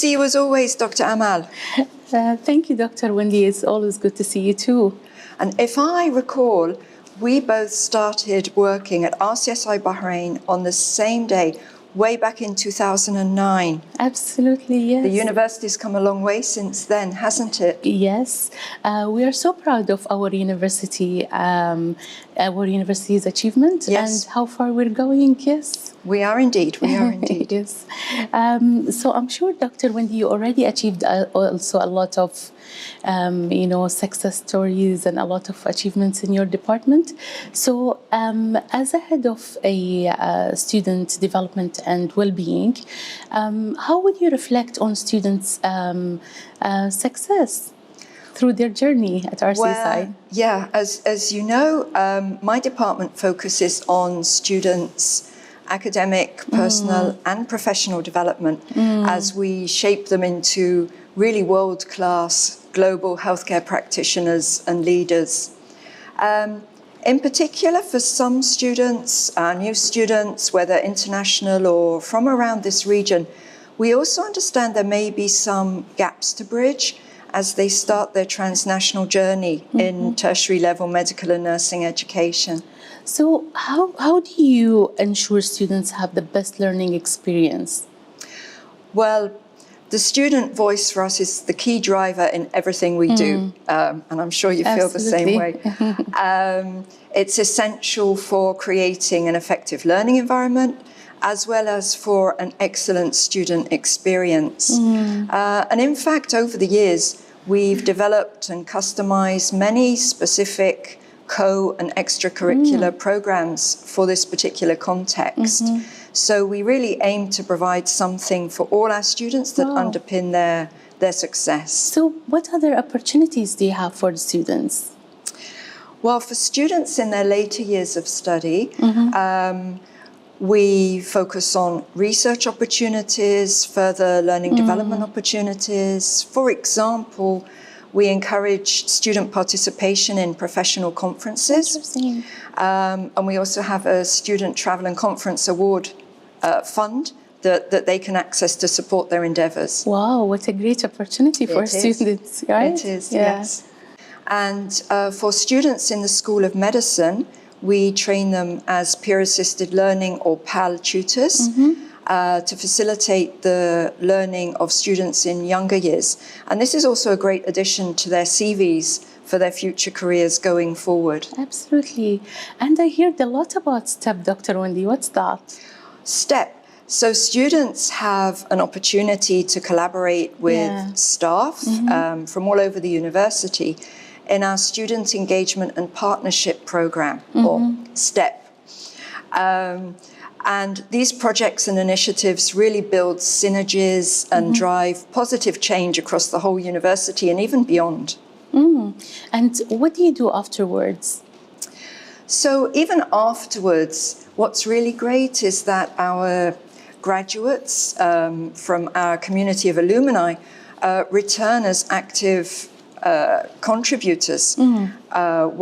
see you as always, Dr. Amal. Thank you, Dr. Wendy. It's always good to see you too. And if I recall, we both started working at RCSI Bahrain on the same day, way back in 2009. Absolutely, yes. The university's come a long way since then, hasn't it? Yes. We are so proud of our university's achievement, Yes. and how far we're going, yes. We are indeed, we are indeed. Yes. So I'm sure, Dr. Wendy, you already achieved also a lot of success stories and a lot of achievements in your department. So as a head of a student development and well-being, how would you reflect on students' success through their journey at RCSI? Well, yeah, as you know, my department focuses on students' academic, personal and professional development as we shape them into really world-class global healthcare practitioners and leaders. In particular, for some students, new students, whether international or from around this region, we also understand there may be some gaps to bridge as they start their transnational journey in tertiary level medical and nursing education. So how do you ensure students have the best learning experience? Well, the student voice for us is the key driver in everything we do, and I'm sure you feel the same way. It's essential for creating an effective learning environment, as well as for an excellent student experience. And in fact, over the years, we've developed and customized many specific co- and extracurricular programs for this particular context. So we really aim to provide something for all our students that underpin their success. So what other opportunities do you have for the students? Well, for students in their later years of study, we focus on research opportunities, further learning development opportunities. For example, we encourage student participation in professional conferences. Interesting. And we also have a student travel and conference award fund that they can access to support their endeavours. Wow, what a great opportunity for students, right? It is, yes. And for students in the School of Medicine, we train them as peer-assisted learning or PAL tutors to facilitate the learning of students in younger years. And this is also a great addition to their CVs for their future careers going forward. Absolutely. And I heard a lot about STEP, Dr. Wendy. What's that? STEP. So students have an opportunity to collaborate with staff from all over the university in our Student Engagement and Partnership Program, or STEP. And these projects and initiatives really build synergies and drive positive change across the whole university and even beyond. And what do you do afterwards? So even afterwards, what's really great is that our graduates from our community of alumni return as active contributors,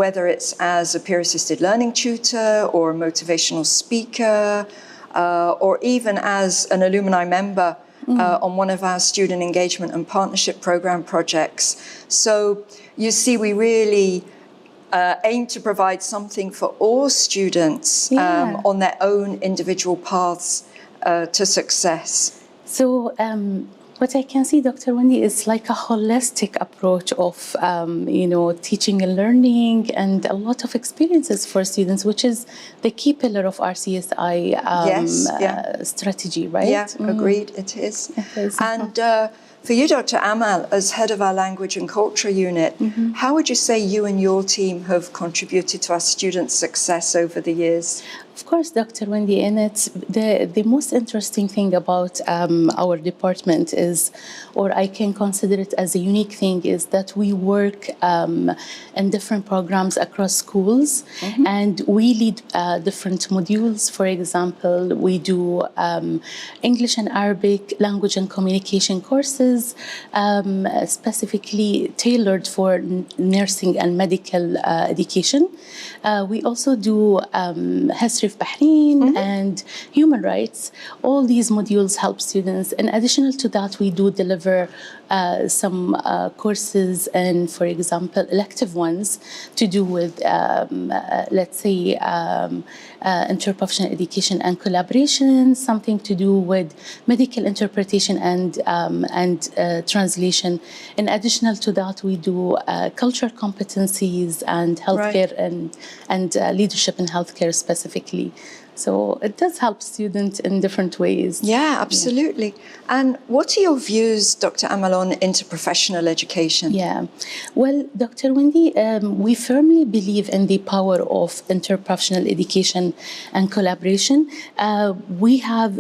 whether it's as a peer-assisted learning tutor or a motivational speaker, or even as an alumni member on one of our student engagement and partnership program projects. So you see, we really aim to provide something for all students on their own individual paths to success. So what I can see, Dr. Wendy, is like a holistic approach of, teaching and learning and a lot of experiences for students, which is the key pillar of RCSI strategy, right? Yeah, agreed, it is. And for you, Dr. Amal, as head of our language and culture unit, how would you say you and your team have contributed to our students' success over the years? Of course, Dr. Wendy, and it's the most interesting thing about our department is, or I can consider it as a unique thing, is that we work in different programs across schools, and we lead different modules. For example, we do English and Arabic language and communication courses, specifically tailored for nursing and medical education. We also do history history of Bahrain and human rights. All these modules help students. In addition to that, we do deliver some courses and, for example, elective ones to do with, let's say, interprofessional education and collaboration, something to do with medical interpretation and translation. In addition to that, we do cultural competencies and healthcare and leadership in healthcare specifically. So it does help students in different ways. Yeah, absolutely. And what are your views, Dr. Amal, on interprofessional education? Yeah, well, Dr. Wendy, we firmly believe in the power of interprofessional education and collaboration. We have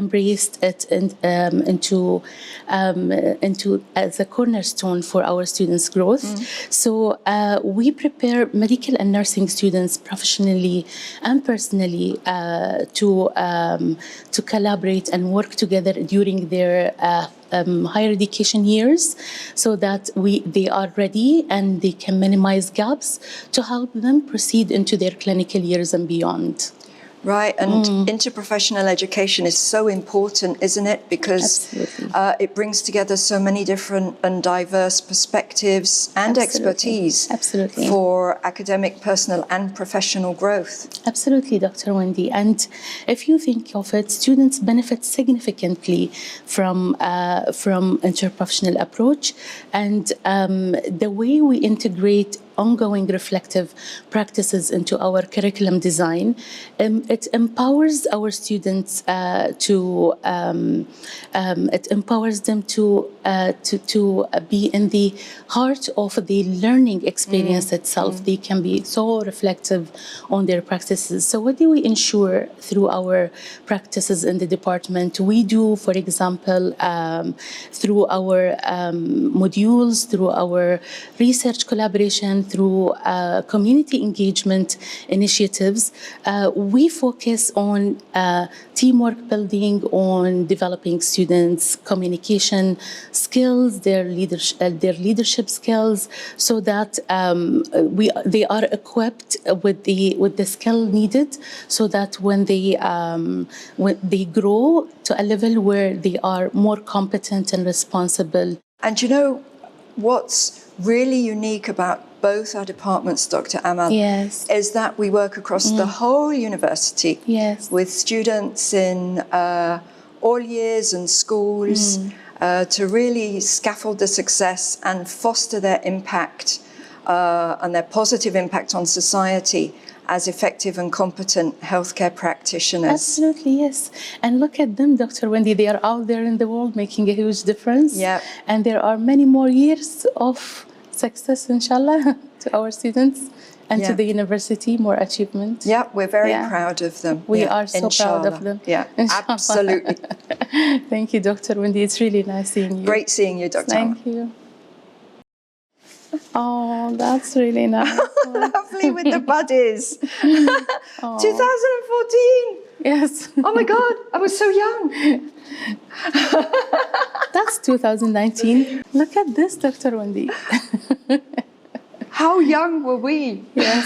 embraced it into as a cornerstone for our students' growth. So we prepare medical and nursing students professionally and personally to collaborate and work together during their higher education years, so that they are ready and they can minimize gaps to help them proceed into their clinical years and beyond. Right, and interprofessional education is so important, isn't it? Because it brings together so many different and diverse perspectives and expertise for academic, personal and professional growth. Absolutely, Dr. Wendy. And if you think of it, students benefit significantly from interprofessional approach, and the way we integrate ongoing reflective practices into our curriculum design. It empowers our students it empowers them to be in the heart of the learning experience itself. They can be so reflective on their practices. So what do we ensure through our practices in the department? We do, for example, through our modules, through our research collaboration, through community engagement initiatives, we focus on teamwork building, on developing students' communication skills, their leadership skills, so that they are equipped with the skill needed, so that when they grow to a level where they are more competent and responsible. And you know what's really unique about both our departments, Dr. Amal, is that we work across the whole university with students in all years and schools to really scaffold the success and foster their impact and their positive impact on society as effective and competent healthcare practitioners. Absolutely, yes. And look at them, Dr. Wendy, they are out there in the world making a huge difference. Yeah. And there are many more years of success, inshallah, to our students and to the university, more achievement. Yeah, we're very proud of them. We are so proud of them. Yeah, absolutely. Thank you, Dr. Wendy. It's really nice seeing you. Great seeing you, Dr. Thank you. Oh, that's really nice. Lovely with the buddies. 2014. Yes. Oh my God, I was so young. That's 2019. Look at this, Dr. Wendy. How young were we? Yes.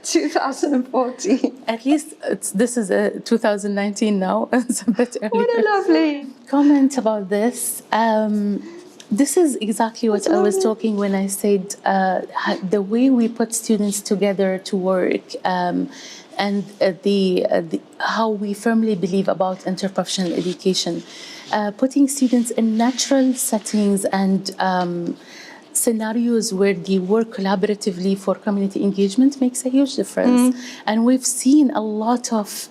2014. At least this is 2019 now. It's a bit earlier. What a lovely comment about this. This is exactly what I was talking when I said the way we put students together to work and how we firmly believe about interprofessional education. Putting students in natural settings and scenarios where they work collaboratively for community engagement makes a huge difference. And we've seen a lot of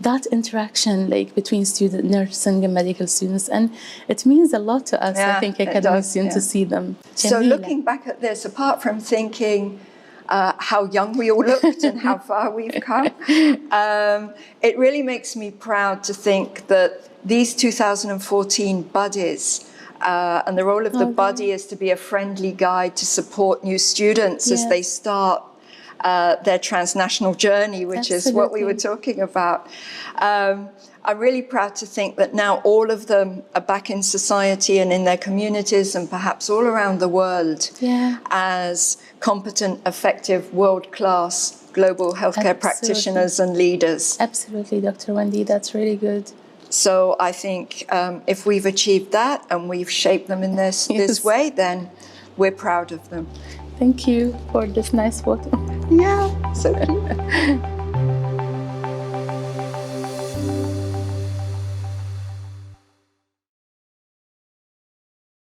that interaction between nursing and medical students, and it means a lot to us, I think, academic students to see them. So looking back at this, apart from thinking how young we all looked and how far we've come, it really makes me proud to think that these 2014 buddies, and the role of the buddy is to be a friendly guide to support new students as they start their transnational journey, which is what we were talking about. I'm really proud to think that now all of them are back in society and in their communities and perhaps all around the world as competent, effective, world-class global healthcare practitioners and leaders. Absolutely, Dr. Wendy, that's really good. So I think if we've achieved that and we've shaped them in this way, then we're proud of them. Thank you for this nice photo. Yeah, so cute.